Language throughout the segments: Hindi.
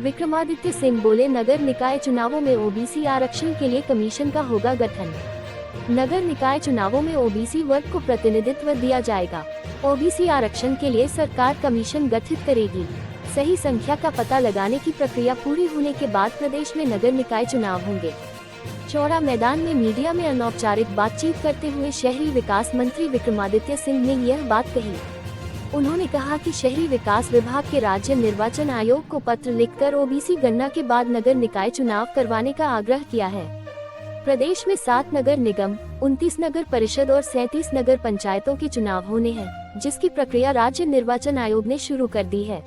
विक्रमादित्य सिंह बोले, नगर निकाय चुनावों में ओबीसी आरक्षण के लिए कमीशन का होगा गठन। नगर निकाय चुनावों में ओबीसी वर्ग को प्रतिनिधित्व दिया जाएगा। ओबीसी आरक्षण के लिए सरकार कमीशन गठित करेगी। सही संख्या का पता लगाने की प्रक्रिया पूरी होने के बाद प्रदेश में नगर निकाय चुनाव होंगे। चौड़ा मैदान में मीडिया में अनौपचारिक बातचीत करते हुए शहरी विकास मंत्री विक्रमादित्य सिंह ने यह बात कही। उन्होंने कहा कि शहरी विकास विभाग के राज्य निर्वाचन आयोग को पत्र लिखकर ओबीसी गणना के बाद नगर निकाय चुनाव करवाने का आग्रह किया है। प्रदेश में 7 नगर निगम, 29 नगर परिषद और 37 नगर पंचायतों के चुनाव होने हैं, जिसकी प्रक्रिया राज्य निर्वाचन आयोग ने शुरू कर दी है।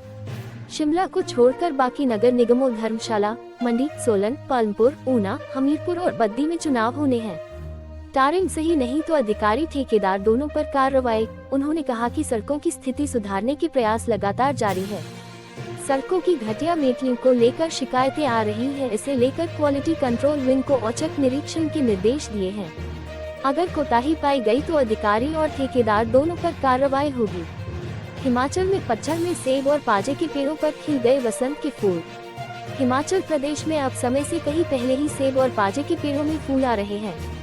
शिमला को छोड़कर बाकी नगर निगमों धर्मशाला, मंडी, सोलन, पालमपुर, ऊना, हमीरपुर और बद्दी में चुनाव होने हैं। टारिंग सही नहीं तो अधिकारी ठेकेदार दोनों पर कार्रवाई। उन्होंने कहा कि सड़कों की स्थिति सुधारने के प्रयास लगातार जारी है। सड़कों की घटिया मेटलिंग को लेकर शिकायतें आ रही है, इसे लेकर क्वालिटी कंट्रोल विंग को औचक निरीक्षण के निर्देश दिए हैं। अगर कोताही पाई गई तो अधिकारी और ठेकेदार दोनों पर कार्रवाई होगी। हिमाचल में पतझड़ में सेब और पाजे के पेड़ों पर खिल गए वसंत के फूल। हिमाचल प्रदेश में अब समय से कहीं पहले ही सेब और पाजे के पेड़ों में फूल आ रहे हैं।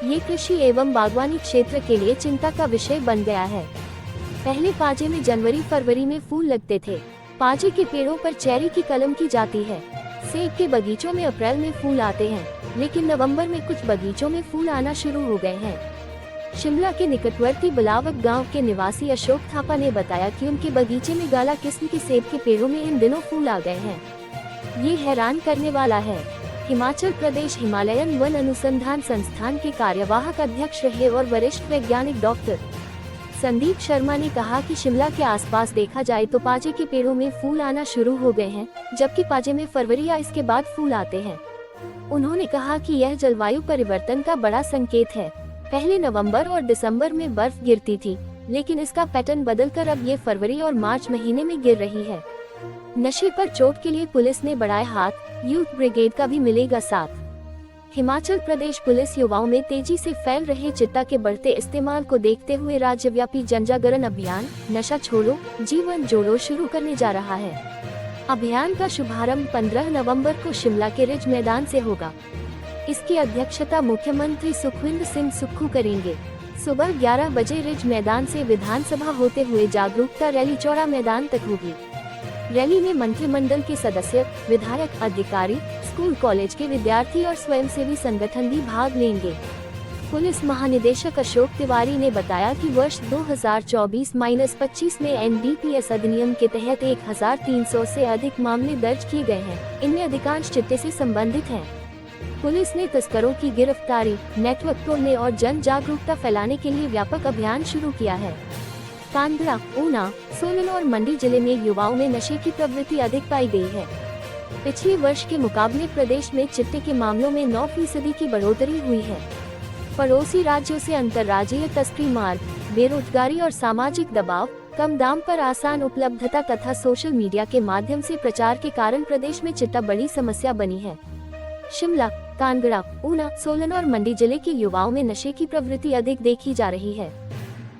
ये कृषि एवं बागवानी क्षेत्र के लिए चिंता का विषय बन गया है। पहले पाजे में जनवरी-फरवरी में फूल लगते थे। पाजे के पेड़ों पर चेरी की कलम की जाती है। सेब के बगीचों में अप्रैल में फूल आते हैं, लेकिन नवंबर में कुछ बगीचों में फूल आना शुरू हो गए हैं। शिमला के निकटवर्ती बिलावक गांव के निवासी अशोक थापा ने बताया कि उनके बगीचे में गाला किस्म के सेब के पेड़ों में इन दिनों फूल आ गए हैं। ये हैरान करने वाला है। हिमाचल प्रदेश हिमालयन वन अनुसंधान संस्थान के कार्यवाहक अध्यक्ष रहे और वरिष्ठ वैज्ञानिक डॉक्टर संदीप शर्मा ने कहा कि शिमला के आसपास देखा जाए तो पाजे के पेड़ों में फूल आना शुरू हो गए हैं, जबकि पाजे में फरवरी या इसके बाद फूल आते हैं। उन्होंने कहा कि यह जलवायु परिवर्तन का बड़ा संकेत है। पहले नवंबर और दिसंबर में बर्फ गिरती थी, लेकिन इसका पैटर्न बदलकर अब ये फरवरी और मार्च महीने में गिर रही है। नशे पर चोट के लिए पुलिस ने बढ़ाए हाथ, यूथ ब्रिगेड का भी मिलेगा साथ। हिमाचल प्रदेश पुलिस युवाओं में तेजी से फैल रहे चिट्टा के बढ़ते इस्तेमाल को देखते हुए राज्यव्यापी जनजागरण अभियान नशा छोड़ो जीवन जोड़ो शुरू करने जा रहा है। अभियान का शुभारंभ 15 नवंबर को शिमला के रिज मैदान से होगा। इसकी अध्यक्षता मुख्यमंत्री सुखविंदर सिंह सुक्खू करेंगे। सुबह 11 बजे रिज मैदान से विधानसभा होते हुए जागरूकता रैली चौड़ा मैदान तक होगी। रैली में मंत्रिमंडल के सदस्य, विधायक, अधिकारी, स्कूल कॉलेज के विद्यार्थी और स्वयंसेवी संगठन भी भाग लेंगे। पुलिस महानिदेशक अशोक तिवारी ने बताया कि वर्ष 2024-25 में एनडीपीएस अधिनियम के तहत 1300 से अधिक मामले दर्ज किए गए हैं। इनमें अधिकांश चिट्टे से संबंधित हैं। पुलिस ने तस्करों की गिरफ्तारी, नेटवर्क तोड़ने और जन जागरूकता फैलाने के लिए व्यापक अभियान शुरू किया है। कांगड़ा, ऊना, सोलन और मंडी जिले में युवाओं में नशे की प्रवृत्ति अधिक पाई गई है। पिछले वर्ष के मुकाबले प्रदेश में चिट्टे के मामलों में 9% की बढ़ोतरी हुई है। पड़ोसी राज्यों से अंतर्राज्यीय तस्करी मार्ग, बेरोजगारी और सामाजिक दबाव, कम दाम पर आसान उपलब्धता तथा सोशल मीडिया के माध्यम से प्रचार के कारण प्रदेश में चिट्टा बड़ी समस्या बनी है। शिमला, कांगड़ा, ऊना, सोलन और मंडी जिले के युवाओं में नशे की प्रवृत्ति अधिक देखी जा रही है।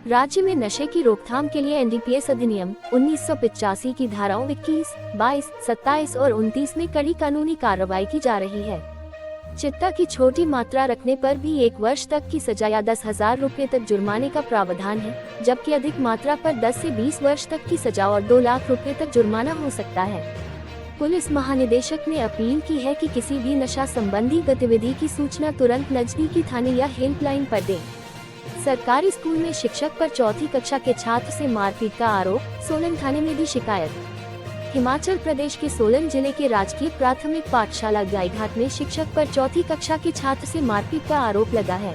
राज्य में नशे की रोकथाम के लिए एनडीपीएस अधिनियम 1985 की धाराओं 21, 22, 27 और 29 में कड़ी कानूनी कार्रवाई की जा रही है। चिट्टा की छोटी मात्रा रखने पर भी 1 वर्ष तक की सजा या 10,000 रुपये तक जुर्माने का प्रावधान है, जबकि अधिक मात्रा पर 10 से 20 वर्ष तक की सजा और 2 लाख रुपये तक जुर्माना हो सकता है। पुलिस महानिदेशक ने अपील की है कि किसी भी नशा संबंधी गतिविधि की सूचना तुरंत नजदीकी थाने या हेल्पलाइन पर दें। सरकारी स्कूल में शिक्षक पर 4वीं कक्षा के छात्र से मारपीट का आरोप, सोलन थाने में दी शिकायत। हिमाचल प्रदेश के सोलन जिले के राजकीय प्राथमिक पाठशाला गाईघाट में शिक्षक पर 4वीं कक्षा के छात्र से मारपीट का आरोप लगा है।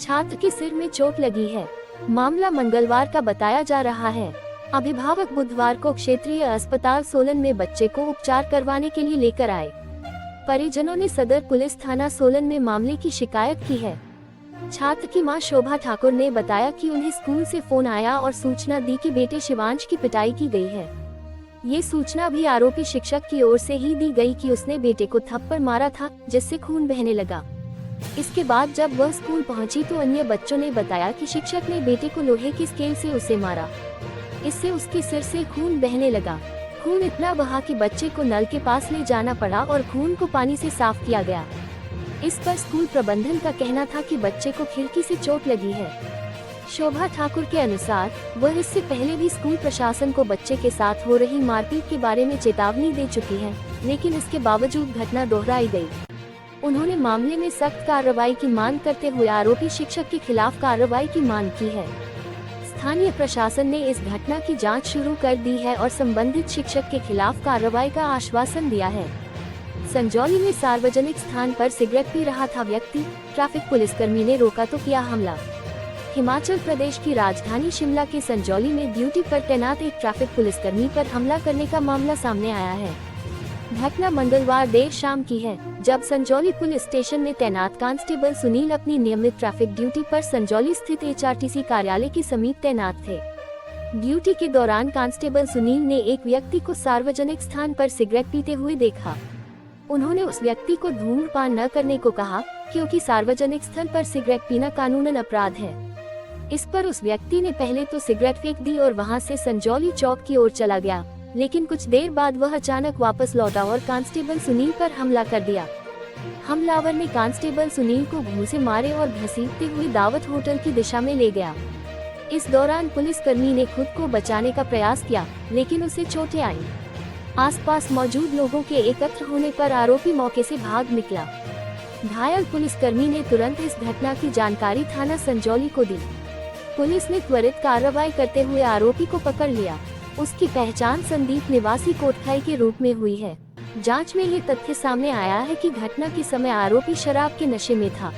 छात्र के सिर में चोट लगी है। मामला मंगलवार का बताया जा रहा है। अभिभावक बुधवार को क्षेत्रीय अस्पताल सोलन में बच्चे को उपचार करवाने के लिए लेकर आए। परिजनों ने सदर पुलिस थाना सोलन में मामले की शिकायत की है। छात्र की मां शोभा ठाकुर ने बताया कि उन्हें स्कूल से फोन आया और सूचना दी कि बेटे शिवांश की पिटाई की गई है। ये सूचना भी आरोपी शिक्षक की ओर से ही दी गई कि उसने बेटे को थप्पड़ मारा था, जिससे खून बहने लगा। इसके बाद जब वह स्कूल पहुंची तो अन्य बच्चों ने बताया कि शिक्षक ने बेटे को लोहे की स्केल से उसे मारा। इससे उसके सिर से खून बहने लगा। खून इतना बहा कि बच्चे को नल के पास ले जाना पड़ा और खून को पानी से साफ किया गया। इस पर स्कूल प्रबंधन का कहना था कि बच्चे को खिड़की से चोट लगी है। शोभा ठाकुर के अनुसार वह इससे पहले भी स्कूल प्रशासन को बच्चे के साथ हो रही मारपीट के बारे में चेतावनी दे चुकी है, लेकिन इसके बावजूद घटना दोहराई गई। उन्होंने मामले में सख्त कार्रवाई की मांग करते हुए आरोपी शिक्षक के खिलाफ कार्रवाई की मांग की है। स्थानीय प्रशासन ने इस घटना की जांच शुरू कर दी है और संबंधित शिक्षक के खिलाफ कार्रवाई का आश्वासन दिया है। संजौली में सार्वजनिक स्थान पर सिगरेट पी रहा था व्यक्ति, ट्रैफिक पुलिसकर्मी ने रोका तो किया हमला। हिमाचल प्रदेश की राजधानी शिमला के संजौली में ड्यूटी पर तैनात एक ट्रैफिक पुलिसकर्मी पर हमला करने का मामला सामने आया है। घटना मंगलवार देर शाम की है, जब संजौली पुलिस स्टेशन में तैनात कांस्टेबल सुनील अपनी नियमित ट्रैफिक ड्यूटी पर संजौली स्थित HRTC कार्यालय के समीप तैनात थे। ड्यूटी के दौरान कांस्टेबल सुनील ने एक व्यक्ति को सार्वजनिक स्थान पर सिगरेट पीते हुए देखा। उन्होंने उस व्यक्ति को धूम्रपान न करने को कहा, क्योंकि सार्वजनिक स्थल पर सिगरेट पीना कानूनन अपराध है। इस पर उस व्यक्ति ने पहले तो सिगरेट फेंक दी और वहां से संजौली चौक की ओर चला गया, लेकिन कुछ देर बाद वह अचानक वापस लौटा और कांस्टेबल सुनील पर हमला कर दिया। हमलावर ने कांस्टेबल सुनील को घूंसे मारे और घसीटते हुए दावत होटल की दिशा में ले गया। इस दौरान पुलिसकर्मी ने खुद को बचाने का प्रयास किया, लेकिन उसे चोटें आईं। आसपास मौजूद लोगों के एकत्र होने पर आरोपी मौके से भाग निकला। घायल पुलिसकर्मी ने तुरंत इस घटना की जानकारी थाना संजौली को दी। पुलिस ने त्वरित कार्रवाई करते हुए आरोपी को पकड़ लिया। उसकी पहचान संदीप निवासी कोटखाई के रूप में हुई है। जांच में ये तथ्य सामने आया है कि घटना के समय आरोपी शराब के नशे में था।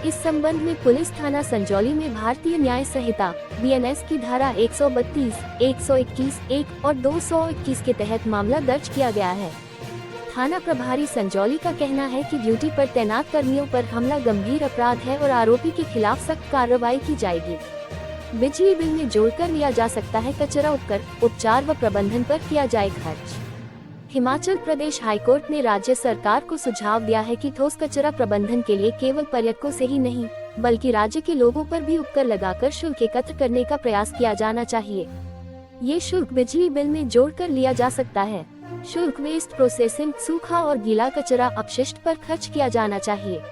इस संबंध में पुलिस थाना संजौली में भारतीय न्याय संहिता BNS की धारा 132, 121, 1 और 221 के तहत मामला दर्ज किया गया है। थाना प्रभारी संजौली का कहना है कि ड्यूटी पर तैनात कर्मियों पर हमला गंभीर अपराध है और आरोपी के खिलाफ सख्त कार्रवाई की जाएगी। बिजली बिल में जोड़कर लिया जा सकता है कचरा उपचार व प्रबंधन पर किया जाए खर्च। हिमाचल प्रदेश हाईकोर्ट ने राज्य सरकार को सुझाव दिया है कि ठोस कचरा प्रबंधन के लिए केवल पर्यटकों से ही नहीं, बल्कि राज्य के लोगों पर भी उपकर लगाकर शुल्क एकत्र करने का प्रयास किया जाना चाहिए। ये शुल्क बिजली बिल में जोड़कर लिया जा सकता है। शुल्क वेस्ट प्रोसेसिंग, सूखा और गीला कचरा अपशिष्ट पर खर्च किया जाना चाहिए।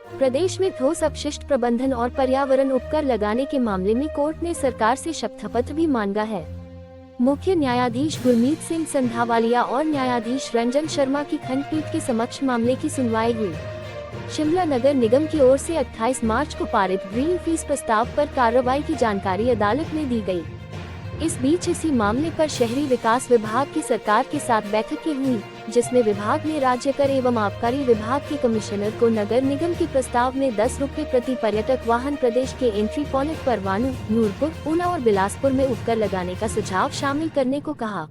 प्रदेश में ठोस अपशिष्ट प्रबंधन और पर्यावरण उपकर लगाने के मामले में कोर्ट ने सरकार से शपथपत्र भी मांगा है। मुख्य न्यायाधीश गुरमीत सिंह संधावालिया और न्यायाधीश रंजन शर्मा की खंडपीठ के समक्ष मामले की सुनवाई हुई। शिमला नगर निगम की ओर से 28 मार्च को पारित ग्रीन फीस प्रस्ताव पर कार्रवाई की जानकारी अदालत में दी गई। इस बीच इसी मामले पर शहरी विकास विभाग की सरकार के साथ बैठकें हुई, जिसमें विभाग ने राज्य कर एवं आबकारी विभाग के कमिश्नर को नगर निगम के प्रस्ताव में 10 रुपए प्रति पर्यटक वाहन प्रदेश के एंट्री पॉइंट पर वानू, नूरपुर, ऊना और बिलासपुर में उपकर लगाने का सुझाव शामिल करने को कहा।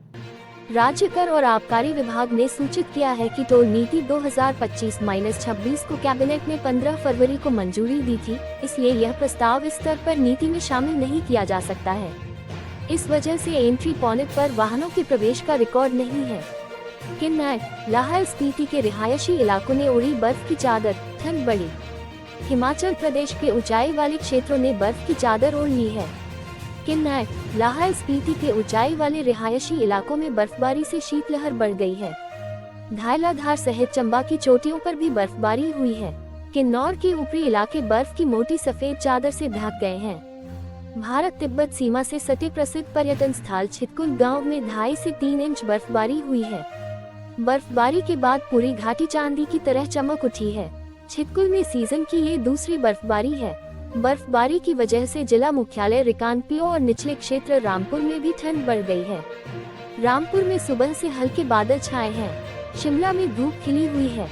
राज्य कर और आबकारी विभाग ने सूचित किया है कि टोल नीति 2025-26 को कैबिनेट ने 15 फरवरी को मंजूरी दी थी, इसलिए यह प्रस्ताव इस स्तर पर नीति में शामिल नहीं किया जा सकता है। इस वजह से एंट्री पॉइंट पर वाहनों के प्रवेश का रिकॉर्ड नहीं है। किन्नौर, लाहौल स्पीति के रिहायशी इलाकों ने ओढ़ी बर्फ की चादर, ठंड बढ़ी। हिमाचल प्रदेश के ऊंचाई वाले क्षेत्रों ने बर्फ की चादर ओढ़ ली है। किन्नौर, लाहौल स्पीति के ऊंचाई वाले रिहायशी इलाकों में बर्फबारी से शीतलहर बढ़ गई है। धायलाधार सहित चंबा की चोटियों पर भी बर्फबारी हुई है। किन्नौर के ऊपरी इलाके बर्फ की मोटी सफेद चादर से ढक गए हैं। भारत तिब्बत सीमा से सटे प्रसिद्ध पर्यटन स्थल छितकुल गांव में 2.5 से 3 इंच बर्फबारी हुई है। बर्फबारी के बाद पूरी घाटी चांदी की तरह चमक उठी है। छितकुल में सीजन की ये दूसरी बर्फबारी है। बर्फबारी की वजह से जिला मुख्यालय रिकांगपिओ और निचले क्षेत्र रामपुर में भी ठंड बढ़ गई है। रामपुर में सुबह से हल्के बादल छाए हैं। शिमला में धूप खिली हुई है।